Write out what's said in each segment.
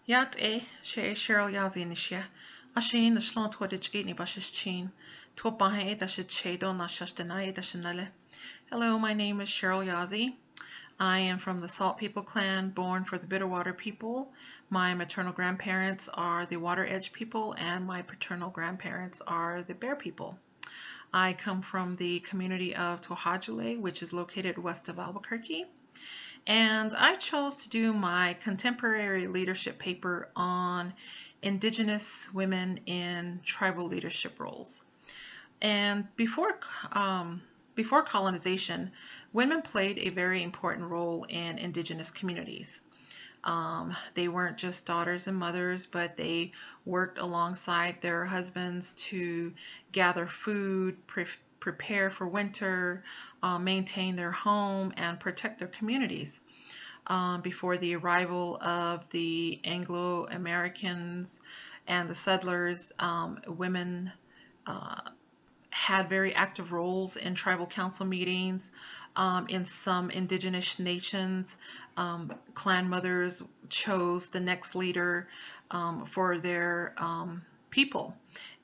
Yat sé Cheryl Yazzie nishe. A sin na slán tuaid géní bas is chin. Tu bahe da should shado na shashtanai da shanale. Hello, my name is Cheryl Yazzie. I am from the Salt People clan, born for the Bitterwater people. My maternal grandparents are the Water Edge people, and my paternal grandparents are the Bear people. I come from the community of Tohajule, which is located west of Albuquerque. And I chose to do my contemporary leadership paper on Indigenous women in tribal leadership roles. And before colonization, women played a very important role in Indigenous communities. They weren't just daughters and mothers, but they worked alongside their husbands to gather food, prepare for winter, maintain their home, and protect their communities. Before the arrival of the Anglo-Americans and the settlers, women had very active roles in tribal council meetings. In some indigenous nations, clan mothers chose the next leader for their people.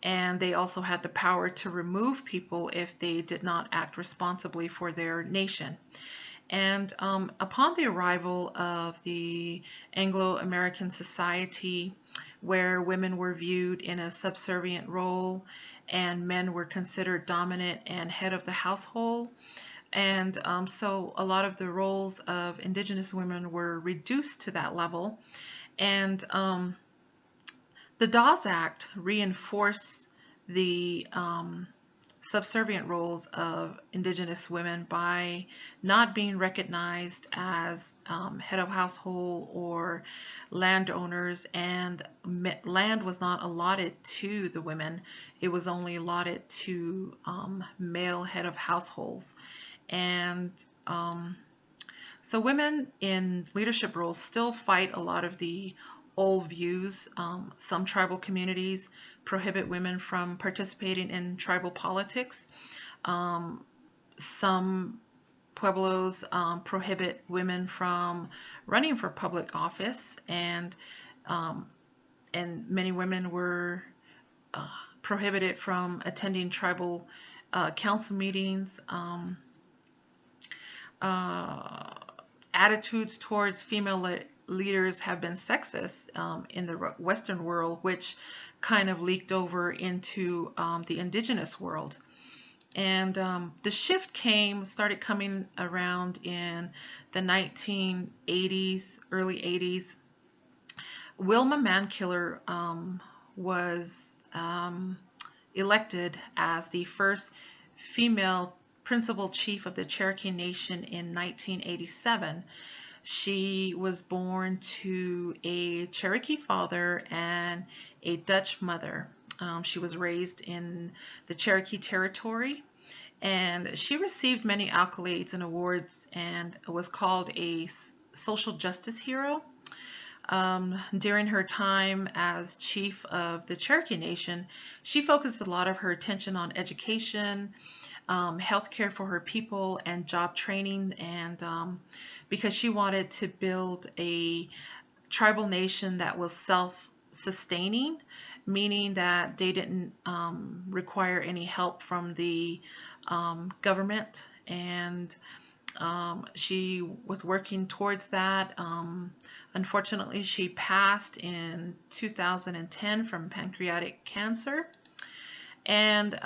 And they also had the power to remove people if they did not act responsibly for their nation. And upon the arrival of the Anglo-American society, where women were viewed in a subservient role and men were considered dominant and head of the household, and so a lot of the roles of Indigenous women were reduced to that level. And the Dawes Act reinforced the subservient roles of Indigenous women by not being recognized as head of household or landowners, and land was not allotted to the women. It was only allotted to male head of households. And so women in leadership roles still fight a lot of the old views. Some tribal communities prohibit women from participating in tribal politics. Some pueblos prohibit women from running for public office, and many women were prohibited from attending tribal council meetings. Attitudes towards female leaders have been sexist in the Western world, which kind of leaked over into the Indigenous world. And the shift started coming around in the 1980s, early 80s. Wilma Mankiller was elected as the first female principal chief of the Cherokee Nation in 1987. She was born to a Cherokee father and a Dutch mother. She was raised in the Cherokee territory, and she received many accolades and awards and was called a social justice hero. During her time as chief of the Cherokee Nation, she focused a lot of her attention on education, healthcare for her people, and job training, and because she wanted to build a tribal nation that was self-sustaining, meaning that they didn't require any help from the government, and she was working towards that. Unfortunately, she passed in 2010 from pancreatic cancer. And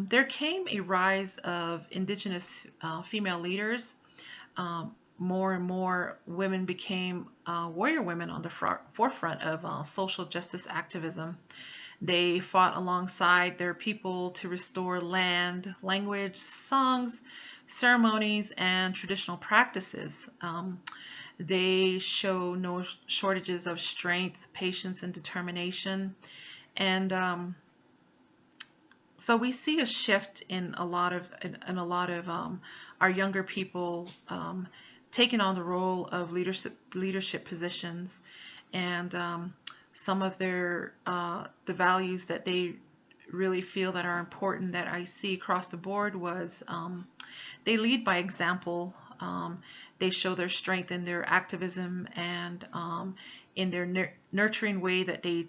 there came a rise of Indigenous female leaders. More and more women became warrior women on the forefront of social justice activism. They fought alongside their people to restore land, language, songs, ceremonies, and traditional practices. They show no shortages of strength, patience, and determination. And so we see a shift in a lot of our younger people taking on the role of leadership positions, and some of their the values that they really feel that are important that I see across the board was they lead by example. They show their strength in their activism and in their nurturing way that they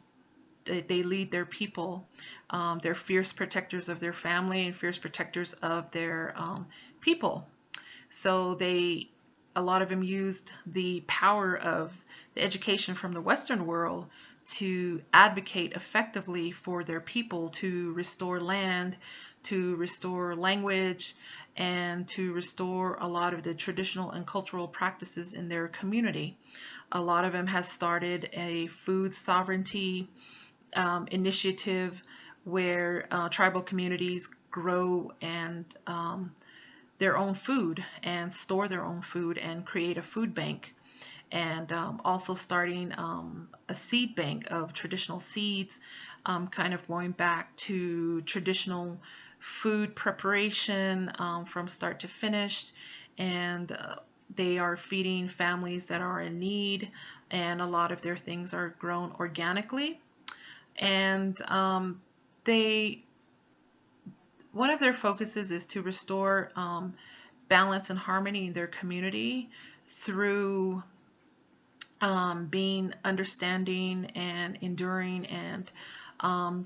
lead their people. They're fierce protectors of their family and fierce protectors of their people. So a lot of them used the power of the education from the Western world to advocate effectively for their people, to restore land, to restore language, and to restore a lot of the traditional and cultural practices in their community. A lot of them has started a food sovereignty initiative where tribal communities grow and their own food and store their own food and create a food bank, and also starting a seed bank of traditional seeds, kind of going back to traditional food preparation from start to finish, and they are feeding families that are in need, and a lot of their things are grown organically. And one of their focuses is to restore balance and harmony in their community through being understanding and enduring and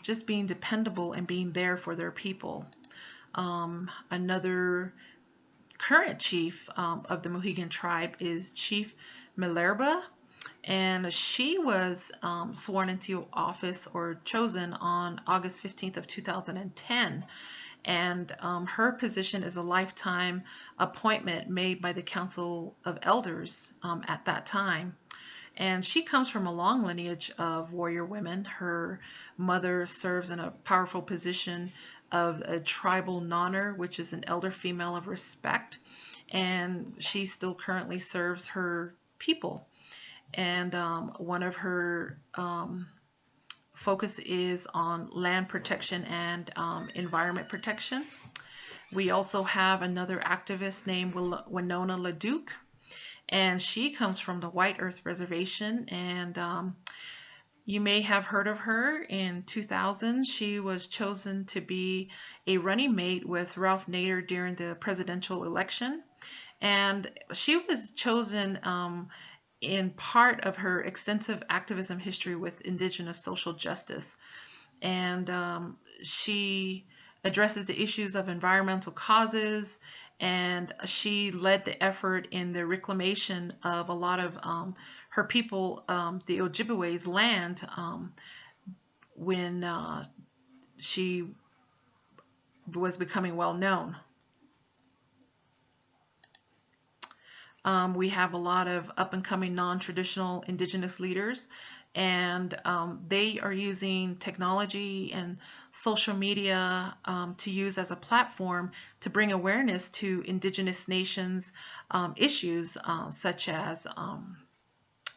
just being dependable and being there for their people. Another current chief of the Mohegan tribe is Chief Milerba, and she was sworn into office or chosen on August 15th of 2010. And her position is a lifetime appointment made by the Council of Elders at that time. And she comes from a long lineage of warrior women. Her mother serves in a powerful position of a tribal nonner, which is an elder female of respect. And she still currently serves her people. And one of her focus is on land protection and environment protection. We also have another activist named Winona LaDuke, and she comes from the White Earth Reservation, and you may have heard of her. In 2000, she was chosen to be a running mate with Ralph Nader during the presidential election, and she was chosen in part of her extensive activism history with Indigenous social justice. And she addresses the issues of environmental causes, and she led the effort in the reclamation of a lot of her people, the Ojibwe's land, when she was becoming well known. We have a lot of up-and-coming non-traditional Indigenous leaders, and they are using technology and social media to use as a platform to bring awareness to Indigenous nations issues such as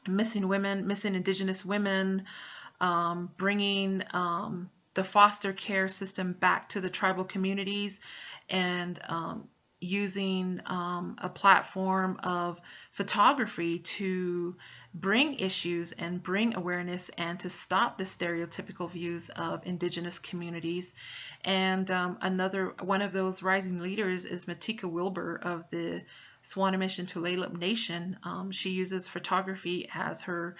missing women, missing Indigenous women, bringing the foster care system back to the tribal communities, and using a platform of photography to bring issues and bring awareness and to stop the stereotypical views of Indigenous communities. And another one of those rising leaders is Matika Wilbur of the Swinomish and Tulalip Nation. She uses photography as her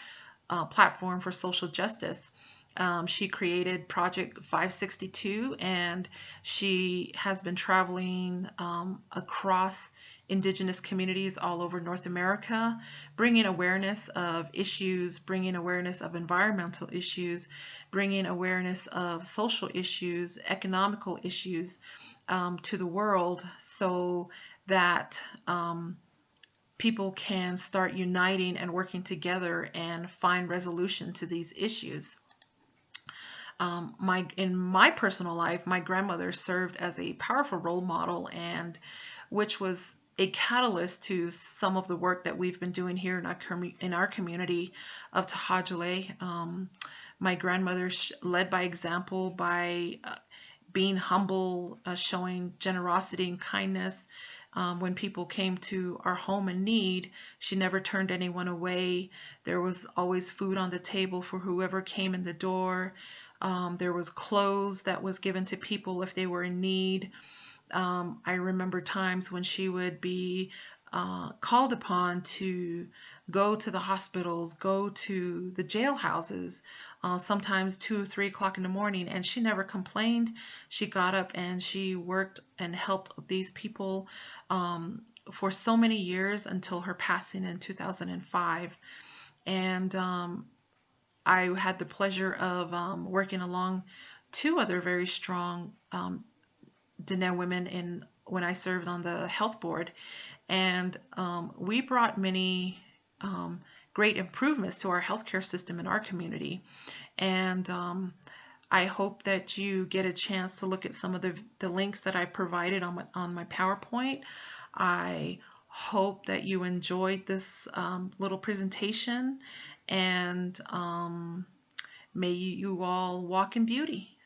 platform for social justice. She created Project 562, and she has been traveling across Indigenous communities all over North America, bringing awareness of issues, bringing awareness of environmental issues, bringing awareness of social issues, economical issues to the world, so that people can start uniting and working together and find resolution to these issues. In my personal life, my grandmother served as a powerful role model, and which was a catalyst to some of the work that we've been doing here in our community of Tahajale. My grandmother led by example by being humble, showing generosity and kindness. When people came to our home in need, she never turned anyone away. There was always food on the table for whoever came in the door. There was clothes that was given to people if they were in need. I remember times when she would be called upon to go to the hospitals, go to the jailhouses, sometimes 2 or 3 o'clock in the morning, and she never complained. She got up and she worked and helped these people for so many years until her passing in 2005. And I had the pleasure of working along 2 other very strong Diné women when I served on the health board, and we brought many great improvements to our healthcare system in our community. And I hope that you get a chance to look at some of the links that I provided on my PowerPoint. I hope that you enjoyed this little presentation, and may you all walk in beauty.